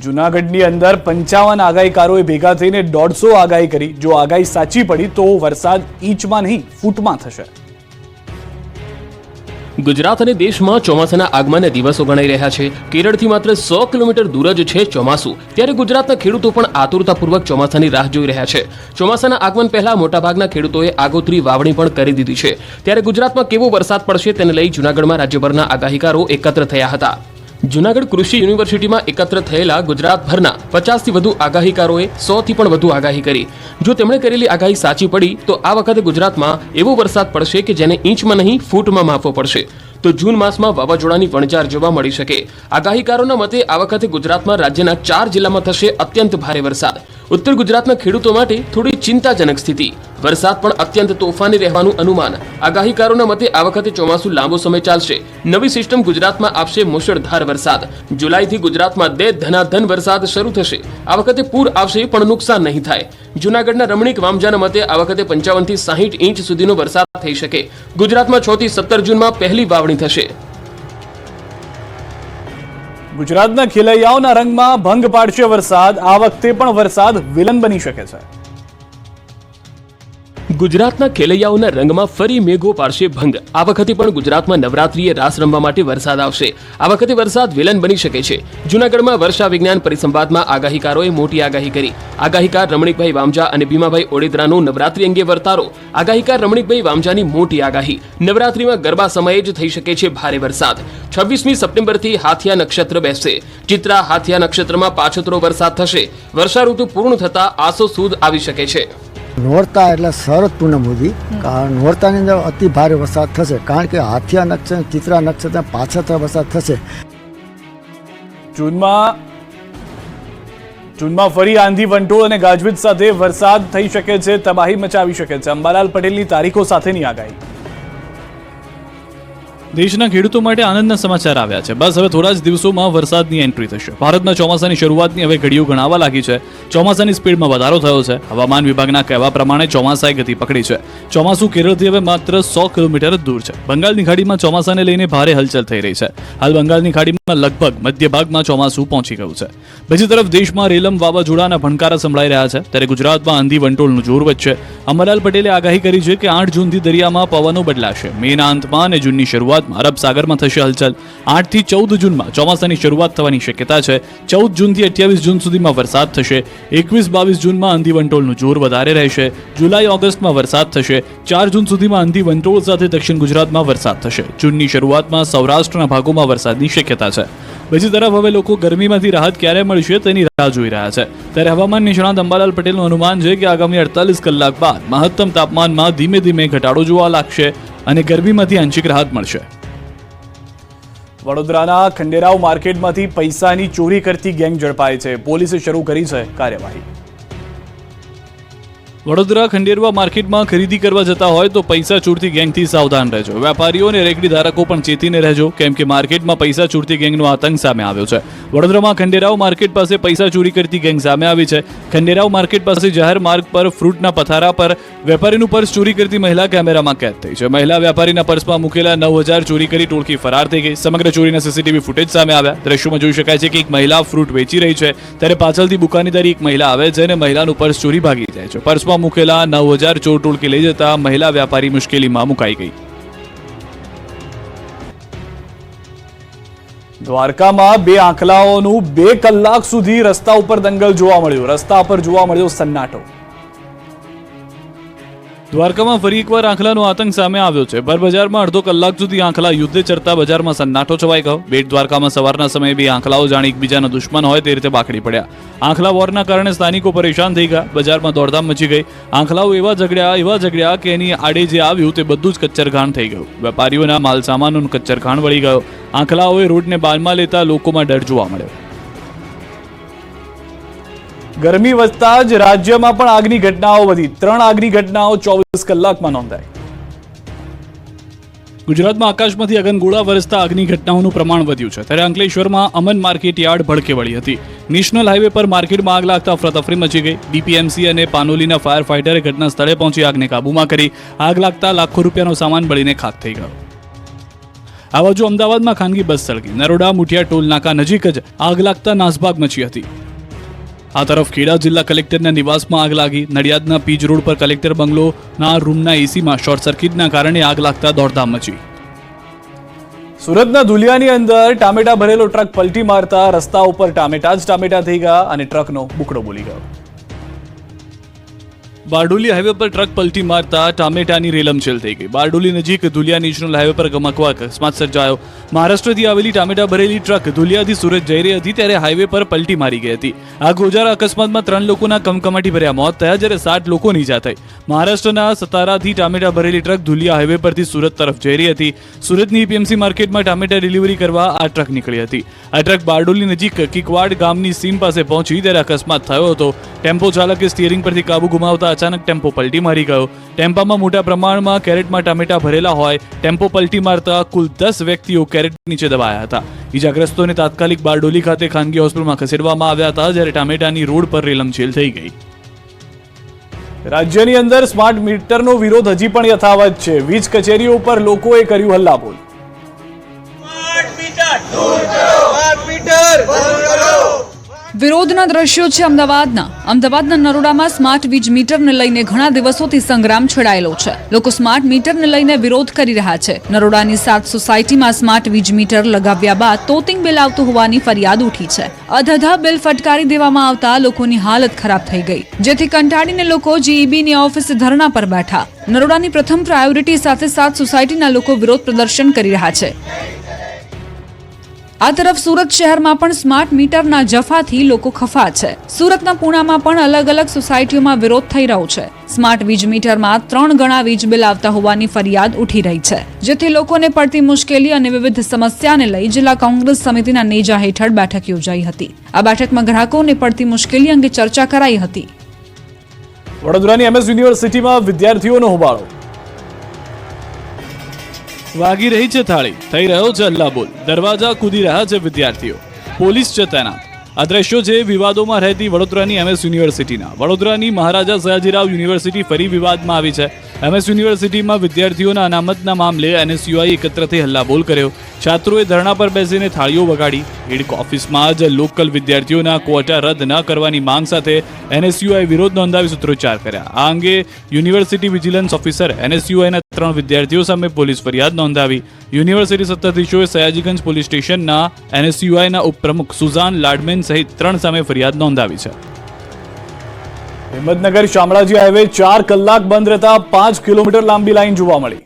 જૂનાગઢની અંદર 55 આગાહીકારોએ ભેગા થઈને 150 આગાહી કરી। જો આગાહી સાચી પડી તો વરસાદ ઇંચમાં નહીં ફૂટમાં થશે। ગુજરાત અને દેશમાં ચોમાસાના આગમનના દિવસો ગણાઈ રહ્યા છે। કેરળથી માત્ર 100 કિલોમીટર દૂર જ છે ચોમાસું, ત્યારે ગુજરાતના ખેડૂતો પણ આતુરતાપૂર્વક ચોમાસાની રાહ જોઈ રહ્યા છે। ચોમાસાના આગમન પહેલા મોટાભાગના ખેડૂતોએ આગોતરી વાવણી પણ કરી દીધી છે। ત્યારે ગુજરાતમાં કેવો વરસાદ પડશે તેને લઈ જૂનાગઢમાં રાજ્યભરના આગાહીકારો એકત્ર થયા હતા। જૂનાગઢ કૃષિ યુનિવર્સિટીમાં એકત્ર થયેલા ગુજરાતભરના 50 થી વધુ આગાહીકારોએ 100 થી પણ વધુ આગાહી કરી। જો તેમણે કરેલી આગાહી સાચી પડી તો આ વખતે ગુજરાતમાં એવો વરસાદ પડશે કે જેને ઇંચમાં નહીં ફૂટમાં માપવો પડશે। તો જૂન માસમાં વાવાઝોડાની વણઝાર જોવા મળી શકે। આગાહીકારોના મતે આ વખતે ગુજરાતમાં રાજ્યના 4 જિલ્લામાં થશે અત્યંત ભારે વરસાદ। ઉત્તર ગુજરાતના ખેડૂતો માટે થોડી ચિંતાજનક સ્થિતિ। વરસાદ પણ અત્યંત તોફાની રહેવાનું અનુમાન। આગાહીકારોના મતે આ વખતે ચોમાસું લાંબો સમય ચાલશે। નવી સિસ્ટમ ગુજરાતમાં આપશે મુશળધાર વરસાદ। જુલાઈથી ગુજરાતમાં ધનાધન વરસાદ શરૂ થશે। આ વખતે પૂર આવશે પણ નુકસાન નહીં થાય। જૂનાગઢના રમણીક વામજાના મતે આ વખતે 55 થી 60 ઇંચ સુધીનો વરસાદ થઈ શકે। ગુજરાતમાં 6 થી 17 જૂનમાં પહેલી વાવણી થશે। ગુજરાતના ખેલૈયાઓના રંગમાં ભંગ પાડશે વરસાદ। આ વખતે પણ વરસાદ વિલન બની શકે છે। ગુજરાતના ખેલૈયાઓના રંગમાં ફરી મેઘો પાડશે ભંગ। આ વખતે પણ ગુજરાતમાં નવરાત્રીએ રાસ રમવા માટે વરસાદ આવશે। આ વખતે વરસાદ વિલન બની શકે છે। જૂનાગઢમાં વર્ષા વિજ્ઞાન પરિસંવાદમાં આગાહીકારોએ મોટી આગાહી કરી। આગાહીકાર રમણીકભાઈ વામજા અને ભીમાભાઈ ઓડેદરાનો નવરાત્રી અંગે વર્તારો। આગાહીકાર રમણીકભાઈ વામજાની મોટી આગાહી, નવરાત્રીમાં ગરબા સમયે જ થઈ શકે છે ભારે વરસાદ। 26મી સપ્ટેમ્બરથી હાથિયા નક્ષત્ર બેસશે। ચિત્રા હાથિયા નક્ષત્રમાં પાછોતરો વરસાદ થશે। વર્ષા ઋતુ પૂર્ણ થતા આસો સુદ આવી શકે છે। નોરતા એટલે શરદ પૂનમ સુધી નોરતાની અંદર અતિ ભારે વરસાદ થશે, કારણ કે હાથિયા નક્ષત્ર ચિત્રા નક્ષત્ર પાછળ વરસાદ થશે। જૂનમાં ફરી આંધી વંટોળ અને ગાજવીજ સાથે વરસાદ થઈ શકે છે। તબાહી મચાવી શકે છે। અંબાલાલ પટેલની તારીખો સાથેની આગાહી। દેશના ખેડૂતો માટે આનંદના સમાચાર આવ્યા છે। બસ હવે થોડા જ દિવસોમાં વરસાદની એન્ટ્રી થશે। ભારતમાં ચોમાસાની શરૂઆતની હવે ઘડીઓ ગણાવા લાગી છે। ચોમાસાની સ્પીડમાં વધારો થયો છે। હવામાન વિભાગના કહેવા પ્રમાણે ચોમાસાએ ગતિ પકડી છે। ચોમાસું કેરળથી હવે માત્ર 100 કિલોમીટર જ દૂર છે। બંગાળની ખાડીમાં ચોમાસાને લઈને ભારે હલચલ થઈ રહી છે। હાલ બંગાળની ખાડીમાં લગભગ મધ્ય ભાગમાં ચોમાસું પહોંચી ગયું છે। બીજી તરફ દેશમાં રેલમ વાવાઝોડાના ભણકારા સંભળાઈ રહ્યા છે, ત્યારે ગુજરાતમાં આંધી વંટોળનું જોર વધશે। અંબાલાલ પટેલે આગાહી કરી છે કે 8 જૂનથી દરિયામાં પવનો બદલાશે। મેના અંતમાં અને જૂનની શરૂઆત અરબ સાગરમાં થશે હલચલ। 8 થી 14 જૂનમાં ચોમાસાની શરૂઆત થવાની શક્યતા છે। 14 જૂનથી 28 જૂન સુધીમાં વરસાદ થશે। 21-22 જૂનમાં આંધી વંટોળનું જોર વધારે રહેશે। જુલાઈ ઓગસ્ટમાં વરસાદ થશે। 4 જૂન સુધીમાં આંધી વંટોળ સાથે દક્ષિણ ગુજરાતમાં વરસાદ થશે। જૂનની શરૂઆતમાં સૌરાષ્ટ્રના ભાગોમાં વરસાદની શક્યતા છે। બીજી તરફ હવે લોકો ગરમીમાંથી રાહત ક્યારે મળશે તેની રાહ જોઈ રહ્યા છે। ત્યારે હવામાન નિષ્ણાત અંબાલાલ પટેલનું અનુમાન છે કે આગામી 48 કલાક બાદ મહત્તમ તાપમાનમાં ધીમે ધીમે ઘટાડો જોવા લાગશે અને ગરમીમાંથી આંશિક રાહત મળશે। વડોદરાના ખંડેરાવ માર્કેટમાંથી પૈસાની ચોરી કરતી ગેંગ ઝડપાઈ છે। પોલીસે શરૂ કરી છે કાર્યવાહી। વડોદરા ખંડેરવા માર્કેટમાં ખરીદી કરવા જતા હોય તો પૈસા ચોરતી ગેંગથી સાવધાન રહેજો। વેપારીઓ અને રેકડી ધારકો પણ ચેતીને રહેજો, કેમ કે માર્કેટમાં પૈસા ચોરતી ગેંગનો આતંક સામે આવ્યો છે। વડોદરામાં ખંડેરાવ માર્કેટ પાસે પૈસા ચોરી કરતી ગેંગ સામે આવી છે। ખંડેરાવ માર્કેટ પાસે જાહેર માર્ગ પર ફ્રૂટના પથારા પર વેપારીનું પર્સ ચોરી કરતી મહિલા કેમેરામાં કેદ થઈ છે। મહિલા વેપારીના પર્સમાં મૂકેલા 9000 ચોરી કરી ટોળકી ફરાર થઈ ગઈ। સમગ્ર ચોરીના સીસીટીવી ફૂટેજ સામે આવ્યા। દ્રશ્યોમાં જોઈ શકાય છે કે એક મહિલા ફ્રૂટ વેચી રહી છે, ત્યારે પાછળથી બુકાનીદારી એક મહિલા આવે છે અને મહિલાનું પર્સ ચોરી ભાગી જાય છે। પર્સમાં મૂકેલા 9000 ચોર ટોળકી લઈ જતા મહિલા વેપારી મુશ્કેલીમાં મુકાઈ ગઈ। દ્વારકામાં 2 આંખલાઓનું 2 કલાક સુધી રસ્તા ઉપર દંગલ જોવા મળ્યું। રસ્તા પર જોવા મળ્યો સન્નાટો। દ્વારકામાં ફરી એકવાર આંખલાનો આતંક સામે આવ્યો છે। ભરબજારમાં અડધો કલાક સુધી આંખલા યુદ્ધે ચડતા બજારમાં સન્નાટો છવાઈ ગયો। બેટ દ્વારકામાં સવારના સમયે 2 આંખલાઓ જાણે એકબીજાના દુશ્મન હોય તે રીતે બાખડી પડ્યા। આંખલા વોરના કારણે સ્થાનિકો પરેશાન થઈ ગયા। બજારમાં દોડધામ મચી ગઈ। આંખલાઓ એવા ઝઘડ્યા કે એની આડે જે આવ્યું તે બધું જ કચ્ચરઘાણ થઈ ગયું। વેપારીઓના માલ સામાનનું કચ્ચરઘાણ વળી ગયો। આંખલાઓએ રોડને બાનમાં લેતા લોકોમાં ડર જોવા મળ્યો। ગરમી વધતા જ રાજ્યમાં પણ આગની ઘટનાઓ વધી। 3 આગની ઘટનાઓ 24 કલાકમાં નોંધાઈ। ગુજરાતમાં આકાશમાંથી અગનગોળા વરસતા આગની ઘટનાઓનું પ્રમાણ વધ્યું છે। ત્યારે અંકલેશ્વરમાં અમન માર્કેટ યાર્ડ ભડકે વળી હતી। નેશનલ હાઈવે પર માર્કેટમાં આગ લાગતા અફરાતફરી મચી ગઈ। ડીપીએમસી અને પાનોલીના ફાયર ફાઈટરે ઘટના સ્થળે પહોંચી આગને કાબૂમાં કરી। આગ લાગતા લાખો રૂપિયાનો સામાન બળીને ખાખ થઈ ગયો। આ બાજુ અમદાવાદમાં ખાનગી બસ સળગી. નરોડા મુઠિયા ટોલ નાકા નજીક જ આગ લાગતા નાસભાગ મચી હતી. આ તરફ ખેડા જિલ્લા કલેક્ટરના નિવાસમાં આગ લાગી. નડિયાદના પીજ રોડ પર કલેક્ટર બંગલોના રૂમના એસીમાં શોર્ટ સર્કિટના કારણે આગ લાગતા દોડધામ મચી. સુરતના ધુલિયાની અંદર ટામેટા ભરેલો ટ્રક પલટી મારતા રસ્તા ઉપર ટામેટા જ ટામેટા થઈ ગયા અને ટ્રકનો બુકડો બોલી ગયો. બારડોલી હાઈવે પર ટ્રક પલટી મારતા ટામેટાની રેલમછેલ થઈ ગઈ. બારડોલી નજીક ધુલિયા નેશનલ હાઈવે પર ગમકવા અકસ્માત સર્જાયો. મહારાષ્ટ્રથી આવેલી ટામેટા ભરેલી ટ્રક ધુલિયાથી સુરત જઈ રહી હતી ત્યારે હાઈવે પર પલટી મારી ગઈ હતી. આ ગોજારા અકસ્માતમાં 3 લોકોના કમકમાટી ભર્યા મોત થયા જ્યારે 7 લોકોની ઈજા થઈ. મહારાષ્ટ્રના સતારાથી ટામેટા ભરેલી ટ્રક ધુલિયા હાઈવે પરથી સુરત તરફ જઈ રહી હતી. સુરતની પીએમસી માર્કેટમાં ટામેટા ડિલિવરી કરવા આ ટ્રક નીકળી હતી. આ ટ્રક બારડોલી નજીક કિકવાડ ગામની સીમ પાસે પહોંચી ત્યારે અકસ્માત થયો હતો. ટેમ્પો ચાલકે સ્ટીયરિંગ પરથી કાબુ ગુમાવતા અચાનક ટેમ્પો પલટી મારી ગયો. ટેમ્પામાં મોટા પ્રમાણમાં કેરેટમાં ટામેટા ભરેલા હોય. ટેમ્પો પલટી મારતા કુલ 10 વ્યક્તિઓ કેરેટ નીચે દબાયા હતા. ઈજાગ્રસ્તોને તાત્કાલિક બારડોલી ખાતે ખાનગી હોસ્પિટલમાં ખસેડવામાં આવ્યા હતા જ્યારે ટામેટાની રોડ પર રેલમછેલ થઈ ગઈ. રાજ્યની અંદર સ્માર્ટ મીટરનો વિરોધ હજી પણ યથાવત છે. વીજ કચેરીઓ પર લોકોએ કર્યું હલ્લાબોલ. વિરોધના દ્રશ્યો છે અમદાવાદના નરોડામાં સ્માર્ટ વીજ મીટરને લઈને ઘણા દિવસોથી સંગ્રામ છેડાયેલો છે. લોકો સ્માર્ટ મીટરને લઈને વિરોધ કરી રહ્યા છે. નરોડાની 7 સોસાયટીમાં સ્માર્ટ વીજ મીટર લગાવ્યા બાદ તોતિંગ બિલ આવતું હોવાની ફરિયાદ ઉઠી છે. અધધા બિલ ફટકારી દેવામાં આવતા લોકોની હાલત ખરાબ થઈ ગઈ, જેથી કંટાળીને લોકો જીઈબીની ઓફિસે ધરણા પર બેઠા. નરોડાની પ્રથમ પ્રાયોરિટી સાથે 7 સોસાયટીના લોકો વિરોધ પ્રદર્શન કરી રહ્યા છે. આ તરફ સુરત શહેરમાં પણ સ્માર્ટ મીટરના જફાથી લોકો ખફા છે. સુરતના પૂણામાં પણ અલગ અલગ સોસાયટીઓમાં વિરોધ થઈ રહ્યો છે. સ્માર્ટ વીજ મીટરમાં 3 ગણા વીજ બિલ આવતા હોવાની ફરિયાદ ઉઠી રહી છે, જેથી લોકોને પડતી મુશ્કેલી અને વિવિધ સમસ્યાને લઈ જિલ્લા કોંગ્રેસ સમિતિના નેજા હેઠળ બેઠક યોજાઈ હતી. આ બેઠકમાં ગ્રાહકોને પડતી મુશ્કેલી અંગે ચર્ચા કરાઈ હતી. વડોદરાની MS યુનિવર્સિટીમાં વિદ્યાર્થીઓનો હોબાળો. વાગી રહી છે થાળી, થઈ રહ્યો છે હલ્લાબોલ. દરવાજા કૂદી રહ્યા છે વિદ્યાર્થીઓ. પોલીસ છે તૈનાત. આ દ્રશ્યો છે વિવાદોમાં રહેતી વડોદરાની MS યુનિવર્સિટીના. વડોદરાની મહારાજા સયાજીરાવ યુનિવર્સિટી ફરી વિવાદમાં આવી છે. MS યુનિવર્સિટીમાં વિદ્યાર્થીઓના અનામતના મામલે NSUI એકત્ર થઈ હલ્લાબોલ કર્યો. છાત્રોએ ધરણા પર બેસીને થાળીઓ વગાડી. હિડક ઓફિસમાં જ લોકલ વિદ્યાર્થીઓના ક્વોટા રદ ન કરવાની માંગ સાથે NSUI વિરોધ નોંધાવી સૂત્રોચ્ચાર કર્યા. આ અંગે યુનિવર્સિટી વિજિલન્સ ઓફિસર NSUIના 3 વિદ્યાર્થીઓ સામે પોલીસ ફરિયાદ નોંધાવી. યુનિવર્સિટી સત્તાધીશોએ સયાજીગંજ પોલીસ સ્ટેશનના NSUIના ઉપપ્રમુખ સુઝાન લાડમેન સહિત 3 સામે ફરિયાદ નોંધાવી છે. હિંમતનગર શામળાજી હાઈવે 4 કલાક બંધ રહેતા 5 કિલોમીટર લાંબી લાઈન જોવા મળી.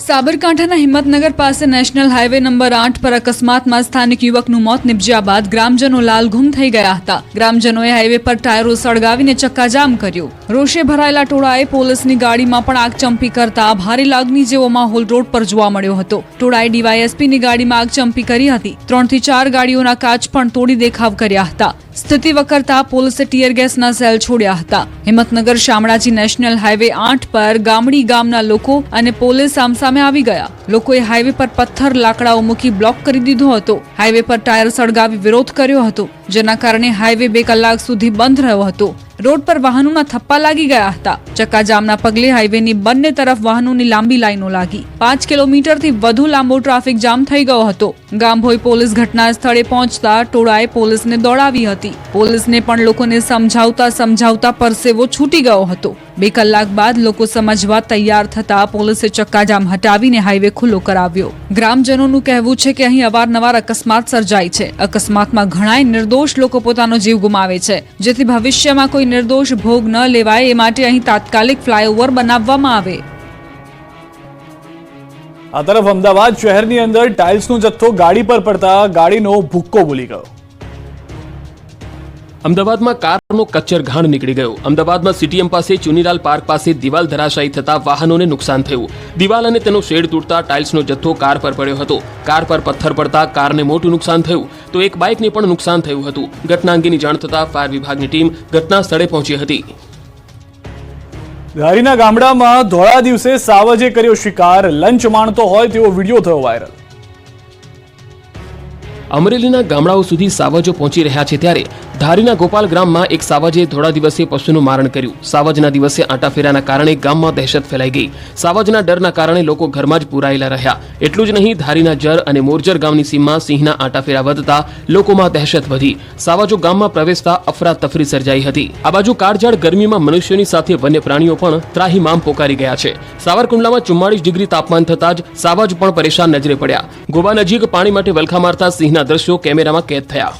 સાબરકાંઠાના હિંમતનગર પાસે નેશનલ હાઈવે નંબર 8 પર અકસ્માતમાં સ્થાનિક યુવકનું મોત નિપજ્યા બાદ ગ્રામજનો લાલઘુમ થઈ ગયા હતા. ગ્રામજનોએ હાઈવે પર ટાયરો સળગાવીને ચક્કાજામ કર્યું. રોષે ભરાયેલા ટોળાએ પોલીસની ગાડીમાં પણ આગચંપી કરતા ભારે લાગણી જેવો માહોલ રોડ પર જોવા મળ્યો હતો. ટોળાએ ડીવાયએસપીની ગાડીમાં આગચંપી કરી હતી. 3 થી 4 ગાડીઓના કાચ પણ તોડી દેખાવ કર્યા હતા. સ્થિતિ વકરતા પોલીસે ટીયર ગેસના સેલ છોડ્યા હતા. હિંમતનગર શામળાજી નેશનલ હાઈવે 8 પર ગામડી ગામના લોકો અને પોલીસ સામસામે આવી ગયા. લોકોએ હાઈવે પર પથ્થર લાકડાઓ મૂકી બ્લોક કરી દીધો હતો. હાઈવે પર ટાયર સળગાવી વિરોધ કર્યો હતો, જેના કારણે હાઈવે 2 કલાક સુધી બંધ રહ્યો હતો. રોડ પર વાહનોના થપ્પા લાગી ગયા હતા. ચક્કાજામના પગલે હાઈવેની બંને તરફ વાહનોની લાંબી લાઈનો લાગી. 5 કિલોમીટરથી વધુ લાંબો ટ્રાફિક જામ થઈ ગયો હતો. ગામભોઈ પોલીસ ઘટના સ્થળે પહોંચતા ટોળાએ પોલીસને દોડાવી હતી. પોલીસને પણ લોકોને સમજાવતા પરસેવો છૂટી ગયો હતો. 2 કલાક બાદ લોકો સમજવા તૈયાર થતા પોલીસે ચક્કાજામ હટાવીને હાઈવે ખુલ્લો કરાવ્યો. ગ્રામજનોનું કહેવું છે કે અહીં અવારનવાર અકસ્માત સર્જાય છે. અકસ્માતમાં ઘણાય નિર્દોષ લોકો પોતાનો જીવ ગુમાવે છે, જેથી ભવિષ્યમાં કોઈ નિર્દોષ ભોગ ન લેવાય એ માટે અહીં તાત્કાલિક ફ્લાયઓવર બનાવવામાં આવે. આ તરફ અમદાવાદ શહેરની અંદર ટાઇલ્સનો જથ્થો ગાડી પર પડતા ગાડીનો ભૂક્કો બોલી ગયો. અમદાવાદમાં કારનો કચ્ચર ઘાણ નીકળી ગયો. અમદાવાદમાં સીટીએમ પાસે ચુનીલાલ પાર્ક પાસે દિવાલ ધરાશાયી થતા વાહનોને નુકસાન થયું. દિવાલ અને તેનો શેડ તૂટતા ટાઇલ્સનો જથ્થો કાર પર પડ્યો હતો. કાર પર પથ્થર પડતા કારને મોટું નુકસાન થયું તો એક બાઇકને પણ નુકસાન થયું હતું. ઘટના અંગેની જાણ થતા ફાયર વિભાગની ટીમ ઘટના સ્થળે પહોંચી હતી. ધારીના ગામડામાં ધોળા દિવસે સાવજે કર્યો શિકાર. લંચ માણતો હોય તેવો વિડીયો થયો વાયરલ. અમરેલીના ગામડાઓ સુધી સાવજો પહોંચી રહ્યા છે ત્યારે ધારીના ગોપાલ ગ્રામમાં એક સાવજે થોડા દિવસે પશુનું મારણ કર્યું. સાવજના દિવસે આંટાફેરાના કારણે ગામમાં દહેશત ફેલાઈ ગઈ. સાવજના ડરના કારણે લોકો ઘરમાં જ પુરાયેલા રહ્યા. એટલું જ નહીં, ધારીના જર અને મોરજર ગામની સીમમાં સિંહના આંટાફેરા વધતા લોકોમાં દહેશત વધી. સાવજો ગામમાં પ્રવેશતા અફરાતફરી સર્જાઈ હતી. આ બાજુ કાળઝાળ ગરમીમાં મનુષ્યોની સાથે વન્ય પ્રાણીઓ પણ ત્રાહિમામ પોકારી ગયા છે. સાવરકુંડલામાં 44 ડિગ્રી તાપમાન થતા જ સાવજ પણ પરેશાન નજરે પડ્યા. ગોબા નજીક પાણી માટે વલખા મારતા સિંહના દ્રશ્યો કેમેરામાં કેદ થયા.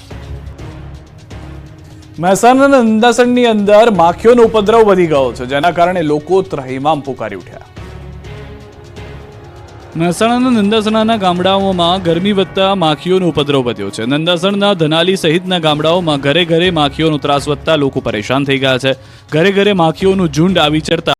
મહેસાણાના નંદાસણની અંદર માખીઓનો ઉપદ્રવ વધી ગયો છે, જેના કારણે લોકો ત્રાહિમામ પોકારી ઉઠ્યા. મહેસાણાના નંદાસણાના ગામડાઓમાં ગરમી વધતા માખીઓનો ઉપદ્રવ વધ્યો છે. નંદાસણના ધનાલી સહિતના ગામડાઓમાં ઘરે ઘરે માખીઓનો ત્રાસ વધતા લોકો પરેશાન થઈ ગયા છે. ઘરે ઘરે માખીઓનું ઝુંડ આવી ચડતા